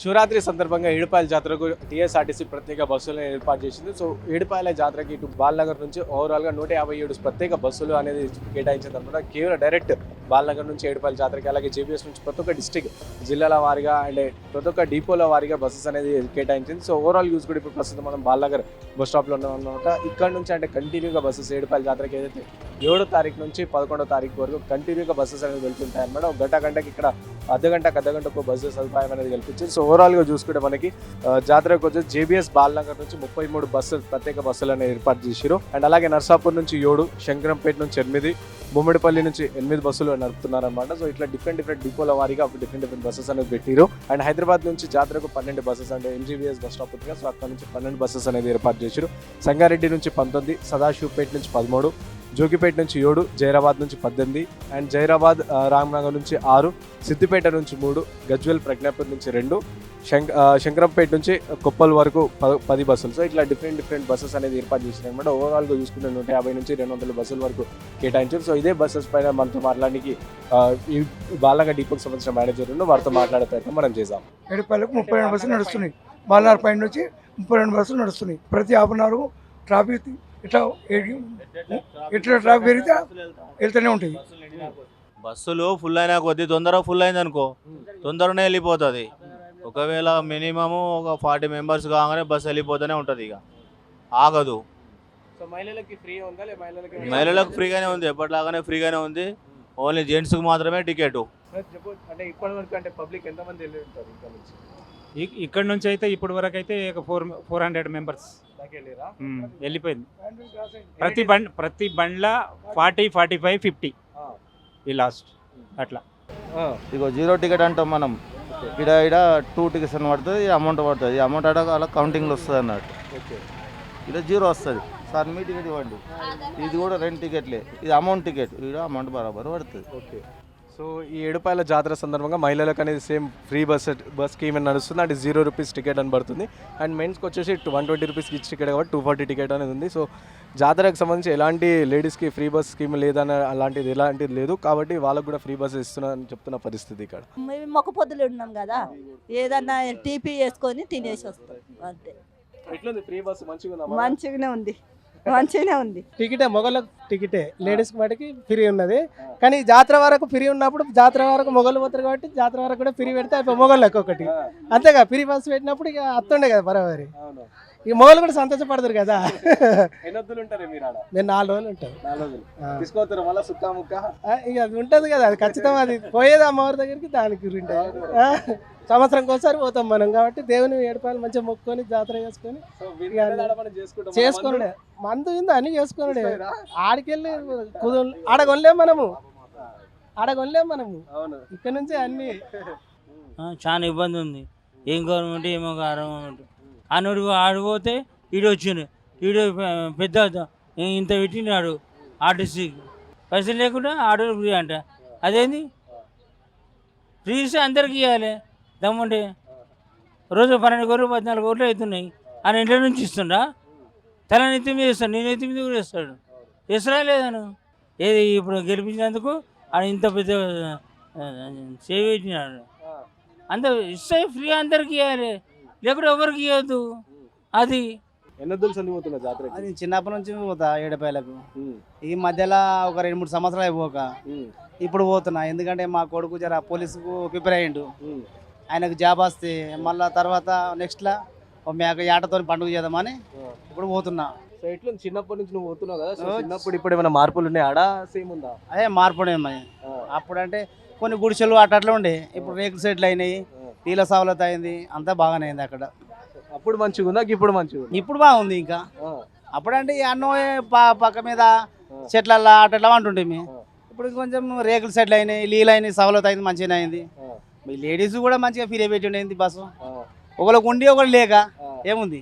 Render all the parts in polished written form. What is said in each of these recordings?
శివరాత్రి సందర్భంగా ఏడుపాయల జాతరకు టీఎస్ఆర్టీసీ ప్రత్యేక బస్సులను ఏర్పాటు చేసింది. సో ఏడుపాయల జాతరకి ఇటు బాలనగర్ నుంచి ఓవరాల్గా 157 ప్రత్యేక బస్సులు అనేది కేటాయించింది అనమాట. కేవలం డైరెక్ట్ బాలనగర్ నుంచి ఏడుపాయల జాతరకి, అలాగే జేబీఎస్ నుంచి ప్రతి ఒక్క డిస్టిక్ జిల్లాల వారీగా అండ్ ప్రతి ఒక్క డిపోల వారీగా బస్సెస్ అనేది కేటాయించింది. సో ఓవరాల్ యూజ్ కూడా ఇప్పుడు ప్రస్తుతం మనం బాలనగర్ బస్ స్టాప్లో ఉన్నాం అనమాట. ఇక్కడ నుంచి అంటే కంటిన్యూగా బస్సెస్ ఏడుపాయల జాతరకి ఏదైతే 7వ తారీఖు నుంచి 11వ తారీఖు వరకు కంటిన్యూగా బస్సెస్ అనేది వెళ్తుంటాయి అనమాట. ఒక గంటకి ఇక్కడ అర్ధగంటకు బస్సు సదుపాయం అనేది కల్పించింది. సో ఓవరాల్గా చూసుకుంటే మనకి జాతరకు వచ్చి జేబీఎస్ బాలనగర్ నుంచి 33 బస్సులు ప్రత్యేక బస్సులు అనేది ఏర్పాటు చేశారు. అండ్ అలాగే నర్సాపూర్ నుంచి 7, శంకరంపేట నుంచి 8, బొమ్మిడిపల్లి నుంచి 8 బస్సులు నడుపుతున్నారు అనమాట. సో ఇట్లా డిఫరెంట్ డిపోల వారీగా డిఫరెంట్ బస్సెస్ అనేది పెట్టారు. అండ్ హైదరాబాద్ నుంచి జాతరకు 12 బస్సెస్ అంటే ఎంజీబీఎస్ బస్ స్టాప్ ఉంది. సో అక్కడ నుంచి 12 బస్సెస్ అనేది ఏర్పాటు చేశారు. సంగారెడ్డి నుంచి 19, సదాశివపేట నుంచి 13, జోగిపేట నుంచి 7, జైరాబాద్ నుంచి 18, అండ్ జైరాబాద్ రామ్నగర్ నుంచి 6, సిద్దిపేట నుంచి 3, గజ్వేల్ ప్రజ్ఞాపూర్ నుంచి 2, శంకరంపేట నుంచి కొప్పల్ వరకు 10 బస్సులు. సో ఇట్లా డిఫరెంట్ బస్సెస్ అనేది ఏర్పాటు చేసినాయి అనమాట. ఓవరాల్గా చూసుకుంటే 150 నుంచి 200 బస్సుల వరకు కేటాయించారు. సో ఇదే బస్సెస్ పైన మనతో మాట్లాడడానికి ఈ బాలనగర్ డిపోకి సంబంధించిన మేనేజర్ వారితో మాట్లాడే ప్రయత్నం మనం చేద్దాం. ఏడుపాయలకు 32 బస్సులు నడుస్తున్నాయి. బాలనగర్ పైన నుంచి 32 బస్సులు నడుస్తున్నాయి. ప్రతి హాఫ్ అన్ అవర్ ట్రాఫిక్ ఇట్లా ట్రాఫిక్ పెరిగితే వెళ్తూనే ఉంటుంది. బస్సులు ఫుల్ అయినా కొద్ది తొందరగా ఫుల్ అయింది అనుకో, తొందరనే వెళ్ళిపోతుంది. ఒకవేళ మినిమము ఒక 40 మెంబర్స్ కాగానే బస్సు వెళ్ళిపోతూనే ఉంటుంది, ఇక ఆగదు. మహిళలకు ఫ్రీగానే ఉంది, ఎప్పటిలాగానే ఫ్రీగానే ఉంది. ఓన్లీ జెంట్స్కి మాత్రమే టికెట్. అంటే ఇప్పటి వరకు అంటే పబ్లిక్ ఎంతమంది వెళ్ళి ఉంటారు ఇక్కడ నుంచి? ఇక్కడ నుంచి అయితే ఇప్పటి వరకు అయితే 400 మెంబర్స్ వెళ్ళిపోయింది. ప్రతి బండ్ల 40, 45, 50 ఈ లాస్ట్ అట్లా. ఇగో 0 టికెట్ అంటాం మనం. ఇక్కడ 2 టికెట్స్ అని పడుతుంది, అమౌంట్ పడుతుంది. ఈ అమౌంట్ అలా కౌంటింగ్లో వస్తుంది అన్నట్టు. ఇక్కడ 0 వస్తుంది. సార్ మీ టికెట్ ఇవ్వండి. ఇది కూడా 2 టికెట్లే. ఇది అమౌంట్ టికెట్, ఇక్కడ అమౌంట్ బరాబర్ పడుతుంది. ఓకే. సో ఈ ఏడుపాయల జాతర సందర్భంగా మహిళలకు అనేది సేమ్ ఫ్రీ బస్ స్కీమ్ అని నడుస్తుంది. అంటే 0 రూపీస్ టికెట్ అని పడుతుంది. అండ్ మెన్స్కి వచ్చేసి 120 రూపీస్కి ఇచ్చి టికెట్ కాబట్టి 240 టికెట్ అనేది ఉంది. సో జాతరకు సంబంధించి ఎలాంటి లేడీస్కి ఫ్రీ బస్ స్కీమ్ లేదని ఎలాంటిది లేదు కాబట్టి వాళ్ళకు కూడా ఫ్రీ బస్ ఇస్తున్నారని చెప్తున్న పరిస్థితి ఇక్కడ. మేము మొక్క పొద్దులు ఉన్నాం కదా, ఏదన్నా టీపీ వేసుకొని తినేసి వస్తాం అంతే. ఎట్లుంది ఫ్రీ బస్? మంచిగానే ఉంది. టికెటే మొగలకు టికెటే, లేడీస్కి మటుకి ఫ్రీ ఉన్నది. కానీ జాతర వరకు ఫ్రీ ఉన్నప్పుడు జాతర వరకు మొగలు పోతారు కాబట్టి జాతర వరకు కూడా ఫ్రీ పెడితే అయిపోయి మొగళ్ళకి ఒకటి అంతేగా. ఫ్రీ బస్ పెట్టినప్పుడు ఇక అత్తుండే కదా బరాబరి. ఈ మొగలు కూడా సంతోషపడతారు కదా. నేను 4 రోజులు ఉంటాను. ఇక అది ఉంటుంది కదా, అది ఖచ్చితంగా. అది పోయేది అమ్మవారి దగ్గరికి, దానికి ఉంటుంది. సంవత్సరంకి ఒకసారి పోతాం మనం కాబట్టి దేవుని ఏడుపాయలు మంచిగా మొక్కుకొని జాతర చేసుకొని చేసుకున్నాడే. మందు ఉంది అన్ని చేసుకున్నాడే. ఆడికెళ్ళి ఆడగొనలేము మనము. ఇక్కడ నుంచి అన్ని చాలా ఇబ్బంది ఉంది. ఏం గవర్నమెంట్ ఏమో గవర్నమెంట్ అనుడు ఆడిపోతే ఈడు వచ్చిండు, ఈడు పెద్ద ఇంత పెట్టినాడు ఆర్టీసీకి. పైసలు లేకుండా ఆటో ఫ్రీ అంట. అదేంది ఫ్రీ ఇస్తే అందరికి ఇవ్వాలి దమ్ముంటే. రోజు 12 కోట్లు 14 కోట్లు అవుతున్నాయి. ఆయన ఇంట్లో నుంచి ఇస్తుండా? తల నెత్తి మీద ఇస్తాడు, నేను నెత్తి మీద కూడా ఇస్తాడు. ఇస్తారా లేదాను? ఏది ఇప్పుడు గెలిపించినందుకు ఆయన ఇంత పెద్ద సేవ్ పెట్టినాడు. అంత ఇస్తే ఫ్రీ అందరికి ఇవ్వాలి, లేకుంటే ఎవరికి ఇవ్వద్దు. అది అది చిన్నప్పటి నుంచి పోతా ఏడుపాయలకు. ఈ మధ్యలో ఒక 2-3 సంవత్సరాలు అయిపోక ఇప్పుడు పోతున్నా. ఎందుకంటే మా కొడుకు జర పోలీసుకు ప్రిపేర్ అయ్యిండు. ఆయనకు జాబ్ వస్తే మళ్ళీ తర్వాత నెక్స్ట్లో మేక ఏటతో పండుగ చేద్దామని ఇప్పుడు పోతున్నా. సో ఎట్లా చిన్నప్పటి నుంచి నువ్వు పోతున్నావు కదా, చిన్నప్పుడు ఇప్పుడు ఏమైనా మార్పులు ఉన్నాయి? ఆడ సేమ్ ఉందా? అదే మార్పు అప్పుడు అంటే కొన్ని గుడిసెలు అట్లా ఉండే. ఇప్పుడు రేకుల సెట్లు అయినాయి, నీళ్ళ సవలత అయింది, అంతా బాగానే అయింది అక్కడ. అప్పుడు మంచిగా ఉందా? ఇప్పుడు మంచిగా ఉంది. ఇప్పుడు బాగుంది. ఇంకా అప్పుడంటే అన్నో పక్క మీద చెట్లల్లో అట్లా అంటుంటే ఇప్పుడు కొంచెం రేకుల సెట్లు అయినాయి, నీళ్ళు అయినాయి, సవలత అయింది, మంచిగా అయింది. లేడీస్ కూడా మంచిగా ఫిరే పెట్టి ఉండేది బస్సు. ఒకరికి ఉండి ఒకరు లేక ఏముంది.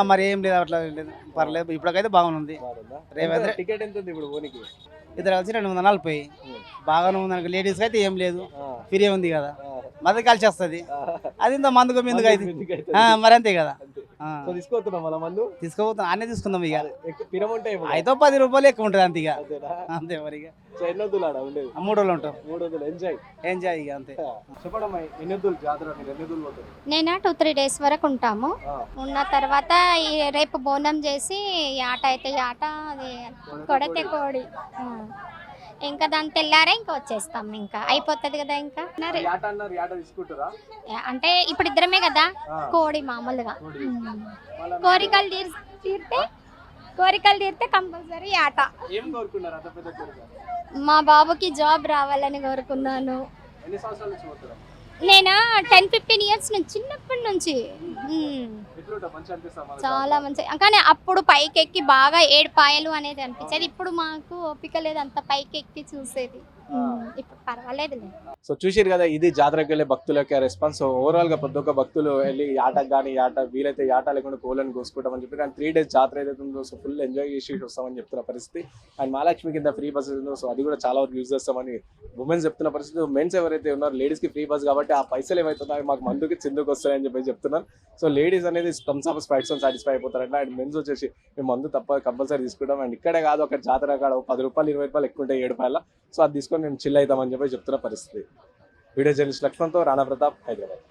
మరి ఏం లేదు, అట్లా లేదు, పర్లేదు. ఇప్పటికైతే బాగుంది. టికెట్ ఎంత ఉంది ఇప్పుడు? ఇద్దరు కలిసి 240. బాగానే ఉంది. లేడీస్కి అయితే ఏం లేదు, ఫ్రీ ఉంది కదా, మధ్య కలిసి వస్తుంది. అది ఇంత మందుకు ఎందుకు అయితే మరి అంతే కదా. సో తీసుకోతున్నాం మన మందు తీసుకోపోతాం అన్నీ తీసుకుందాం ఇక ఎక్కువ పిరముంటే అయితే 10 రూపాయలు ఎక్కువ ఉంటుంది అంతే ఇక అంతేనా? అంతే మరి ఇక సో ఎన్ని వద్దులు ఆడ ఉండేది 3 రోజులు ఉంటాం 300 ఎంజాయ్ ఎంజాయ్ ఇక అంతే చెప్పడమ్మా ఎన్ని వద్దులు జాతర మీరు ఎన్ని వద్దులు పోతారు నేను 2-3 డేస్ వరకు ఉంటాము ఆ. ఉన్న తర్వాత రేపు బోనం చేసి ఆట అయితే ఆట అది కొడితే కోడి ఆ. ఇంకా దాని తెల్లారే ఇంకా వచ్చేస్తాం ఇంకా అయిపోతుంది కదా ఇంకా యాట అన్నారు యాట తీసుకుంటారా అంటే ఇప్పుడు ఇద్దరమే కదా ఆ. కోడి మామూలుగా కోడి. ఉమ్. మళ్ళా కోరికలు తీరితే కంపల్సరీ ఆట ఏం కోరుకున్నారు అంత పెద్ద కోరిక మా బాబుకి జాబ్ రావాలని కోరుకున్నాను ఎన్ని సంవత్సరాల నుంచి పోతారు నేను 10-15 ఇయర్స్ నుంచి చిన్నప్పటి నుంచి ఎట్లుంటా మంచి అనిపిస్తా చాలా మంచి కానీ అప్పుడు పైకి ఎక్కి బాగా ఏడుపాయలు అనేది అనిపించేది ఇప్పుడు మాకు ఓపిక లేదు అంత పైకి ఎక్కి చూసేది ఇప్పుడు పర్వాలేదులే సో చూసిరు కదా ఇది జాతరకు వెళ్ళే భక్తుల యొక్క రెస్పాన్స్ సో ఓవరాల్ గా ప్రతి ఒక్క భక్తులు వెళ్ళి ఆటకు కానీ ఆట వీలైతే ఆట లేకుండా కోళ్ళని కోసుకుంటామని చెప్పి కానీ 3 days జాతర ఏదైతే ఉందో సో ఫుల్ ఎంజాయ్ చేసి వస్తామని చెప్తున్న పరిస్థితి అండ్ మహాలక్ష్మి కింద ఫ్రీ బస్సెస్ ఉందో సో అది కూడా చాలా వరకు యూజ్ చేస్తామని ఉమెన్స్ చెప్తున్న పరిస్థితి మెన్స్ ఎవరైతే ఉన్నారో లేడీస్ కి ఫ్రీ బస్ కాబట్టి ఆ పైసలు ఏమైతున్నాయి మాకు మందుకి చిందుకు వస్తాయని చెప్పి చెప్తున్నారు సో లేడీస్ అనేది థమ్స్ అప్ స్ప్రైట్స్ సాటిస్ఫై అయిపోతారంట అండ్ మెన్స్ వచ్చేసి మేము మందు తప్ప కంపల్సరీ తీసుకుంటాం అండ్ ఇక్కడే కాదు అక్కడ జాతర కాడ 10 రూపాయలు 20 రూపాయలు ఎక్కువ ఉంటాయి 7 రూపాయల సో అది తీసుకొని మేము చిల్ అవుతామని చెప్పి చెప్తున్న పరిస్థితి వీడియో జర్నలిస్ట్ లక్ష్మణ్తో రాణా ప్రతాప్ హైదరాబాద్.